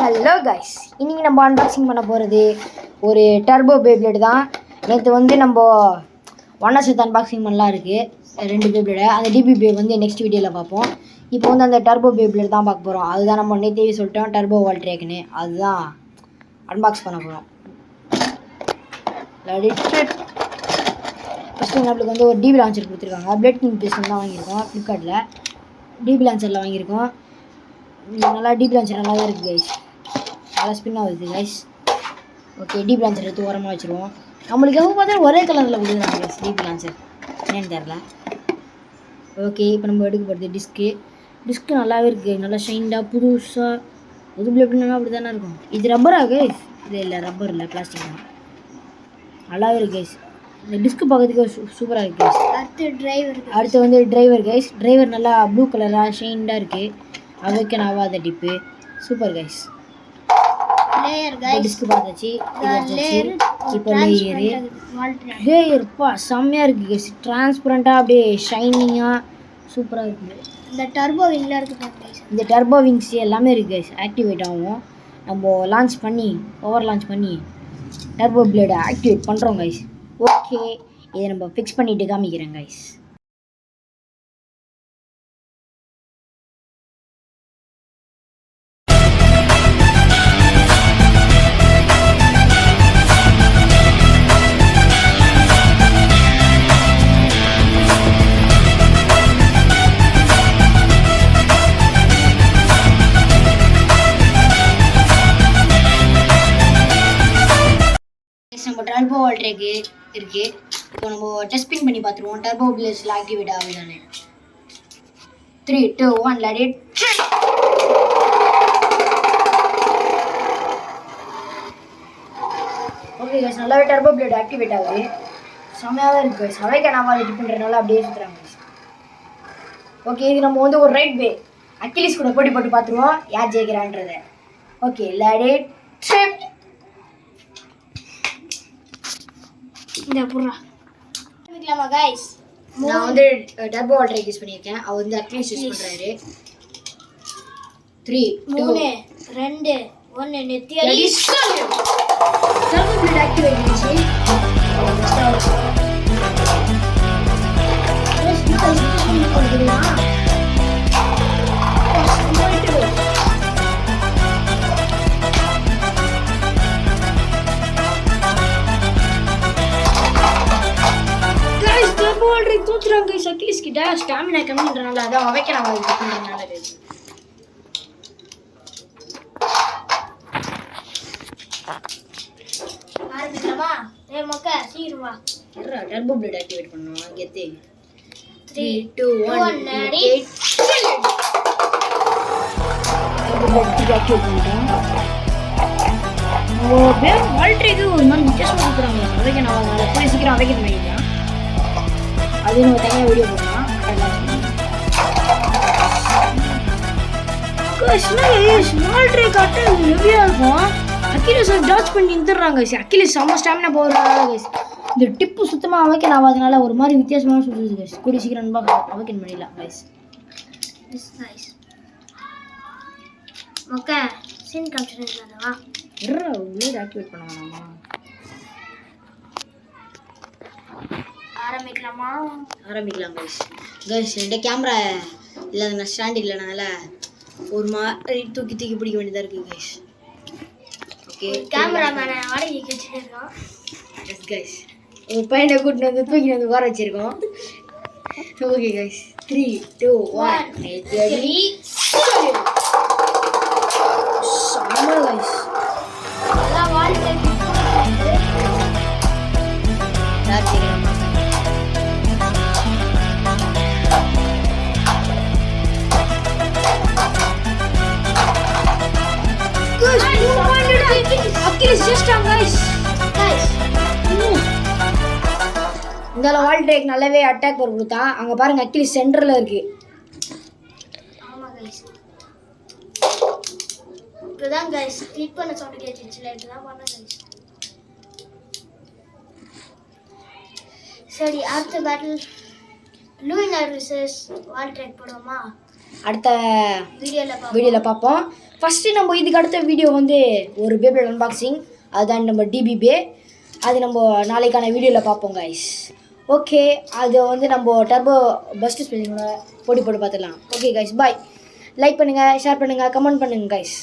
Hello guys, இன்றைக்கி நம்ம unboxing பண்ண போகிறது ஒரு டர்போ பேப்ளேடு தான். நேற்று வந்து நம்ம ஒன்றா சேர்த்து அன்பாக்சிங் பண்ணலாம் இருக்குது 2 பேப்ளேடு. அந்த டிபி பேப் வந்து நெக்ஸ்ட் வீடியோவில் பார்ப்போம். இப்போ வந்து அந்த டர்போ பேப்ளேடு தான் பார்க்க போகிறோம். அதுதான் நம்ம நேற்றே சொல்லிட்டோம், டர்போ வால் ட்ரேக்குன்னு. அதுதான் அன்பாக்ஸ் பண்ண போகிறோம். ஃபஸ்ட்டு நம்மளுக்கு வந்து ஒரு டிபி லான்ச்சர் கொடுத்துருக்காங்க. பிளட் கிங் பேஸ்ட் தான் வாங்கியிருக்கோம் ஃப்ளிப்கார்ட்டில். டிபி லான்ச்சரில் வாங்கியிருக்கோம். நல்லா டிபி லான்ச்சர் நல்லா தான் இருக்குது கைஸ். நல்லா ஸ்பின் ஆகுது கைஸ். ஓகே, டிபி லான்ச்சர் எடுத்து ஓரமாக வச்சுருவோம். நம்மளுக்கு எவ்வளோ பார்த்தா ஒரே கலரில் கொடுக்குறாங்க கைஸ் டிபி லான்ச்சர், என்னன்னு தெரில. ஓகே, இப்போ நம்ம எடுக்க போகிறது டிஸ்க்கு நல்லாவே இருக்குது. நல்லா ஷைண்டாக புதுசாக புது எப்படின்னா அப்படி தானே இருக்கும். இது ரப்பரா கைஸ்? இல்லை ரப்பர் இல்லை, பிளாஸ்டிக் தான். நல்லாவே இருக்குது கைஸ். இந்த டிஸ்க்கு பார்க்கறதுக்கு சூப்பராக இருக்குது கைஸ். அடுத்து வந்து டிரைவர் கைஸ். டிரைவர் நல்லா ப்ளூ கலராக ஷைண்டாக இருக்குது. அவைக்கன் ஆகாத டிப்பு. Super guys. டிஸ்க் பார்த்தாச்சு. இப்போ லேயர்ப்பா செம்மையாக இருக்குது கைஸ். டிரான்ஸ்பரண்ட்டாக அப்படியே ஷைனிங்காக சூப்பராக இருக்குது. இந்த டர்போ விங்லாம் இருக்குது. இந்த டர்போ விங்ஸ் எல்லாமே இருக்குது கைஸ். ஆக்டிவேட் ஆகும். நம்ம லான்ச் பண்ணி பவர் லான்ச் பண்ணி டர்போ பிளேடை ஆக்டிவேட் பண்ணுறோம் கைஸ். ஓகே, இதை நம்ம ஃபிக்ஸ் பண்ணிவிட்டு காமிக்கிறேன் கைஸ். நம்ம டர்போ வால் ட்ரேக் இருக்குது. இப்போ நம்ம டெஸ்டிங் பண்ணி பார்த்துருவோம். டர்போ பிளேஸில் ஆக்டிவேட் ஆகுதானே. 3, 2, 1 let it. ஓகே கைஸ், நல்லாவே டர்போ பிளேட் ஆக்டிவேட் ஆகுது. செம்மையாக தான் இருக்குது கைஸ். அவைக்க நாம அதை பண்ணுறதுனால அப்படியே சுற்றுறாங்க கைஸ். ஓகே, இது நம்ம வந்து ஒரு ரைட் வே அக்கிலிஸ் கூட போட்டி போட்டு பார்த்துருவோம் யார் ஜெயிக்கிறான்றதை. Okay, let it trip. இந்த புறா பண்ணிக்கலாமா गाइस? நான் வந்து டர்போ வால் ட்ரேக் யூஸ் பண்ணியிருக்கேன். அவர் வந்து அக்லிஸ் யூஸ் பண்ணுறாரு. 3, 2, 2, 1 நெத்தியடி டர்போ பிளேட் ஆக்டிவேட் ஆயிடுச்சு. தூத்துறாங்க கைஸ். அக்கிலிஸ் கிட்ட ஸ்டாமினா கம்மின்றனால அதான் அவைக்கிறாங்க. ஆரம்பிக்கலாமா? ஏய் மக்கா சீக்கிரம் வா. டர்போ பிளேட் ஆக்டிவேட் பண்ணுவோம். கெத்து. 3, 2, 1 ரெடி. டர்போ பிளேட் ஆக்டிவேட் பண்ணிட்டோம். ஓ பேர் வால் ட்ரேக் ஒரு மாதிரி வித்தியாசமாக கொடுக்குறாங்க. அவைக்க நான் போய் சீக்கிரம் அவைக்கணும் பண்ணிக்கலாம். அது நம்ம தனியாக வீடியோ போடலாம். ஸ்மால் ட்ரேக் ஆட்ட ஹெவியாக இருக்கும். அக்கிலிஸ் டாச் பண்ணி நிறுத்துறாங்க கைஸ். அக்கிலிஸ் செம்ம ஸ்டாமினா போகிறதுனால கைஸ் இந்த டிப்பு சுத்தமாக அவைக்கன் ஆகாதனால ஒரு மாதிரி வித்தியாசமாக சுற்றுது கைஸ். கூடி சீக்கிரம் அவைக்கன் பண்ணிடலாம் கைஸ். மக்கா சீன் காமிச்சிருந்தாவா? உள்ளே ஆக்டிவேட் பண்ண வேணாமா? ஆரம்பிக்கலாம் கைஸ். என்கிட்ட கேமரா இல்லாத நான் ஸ்டாண்ட் இல்லைனால ஒரு மாதிரி தூக்கி பிடிக்க வேண்டியதாக இருக்குது கைஸ். ஓகே, கேமராமேனை வாடகைக்கு வச்சுருக்கோம். எஸ் கைஸ், ஒரு பையனை கூட்டிட்டு வந்து தூக்கி வந்து உட்கார வச்சிருக்கோம். Okay guys, 3, 2, 1 ready. செம்ம கைஸ். எல்லாம் வாழ்க்கை இந்த வால் ட்ரேக் நல்லாவே அட்டாக் பண்ணி கொடுத்தான். அங்கே பாருங்க, அக்கிலிஸ் சென்டரில் இருக்கு. ஆமாம் கைஸ், இப்போதான் கைஸ் கிளிக் பண்ண சவுண்ட் கேட்டுச்சுல, இப்போதான் பண்ண கைஸ். சரி, அடுத்த பேட்டில் லூயினர் விசஸ் வால் ட்ரேக் போடுவோமா? அடுத்த வீடியோவில் வீடியோவில் பார்ப்போம். ஃபஸ்ட்டு நம்ம இதுக்கு அடுத்த வீடியோ வந்து ஒரு பேபிள் அன்பாக்சிங், அதுதான் நம்ம டிபி பே. அது நம்ம நாளைக்கான வீடியோவில் பார்ப்போம் கைஸ். ஓகே, அது வந்து நம்ம டர்போ பஸ்ட் ஸ்பெல்லிங்கோட போட்டு பார்த்துக்கலாம். ஓகே கைஸ், பாய். லைக் பண்ணுங்கள், ஷேர் பண்ணுங்கள், கமெண்ட் பண்ணுங்கள் கைஸ்.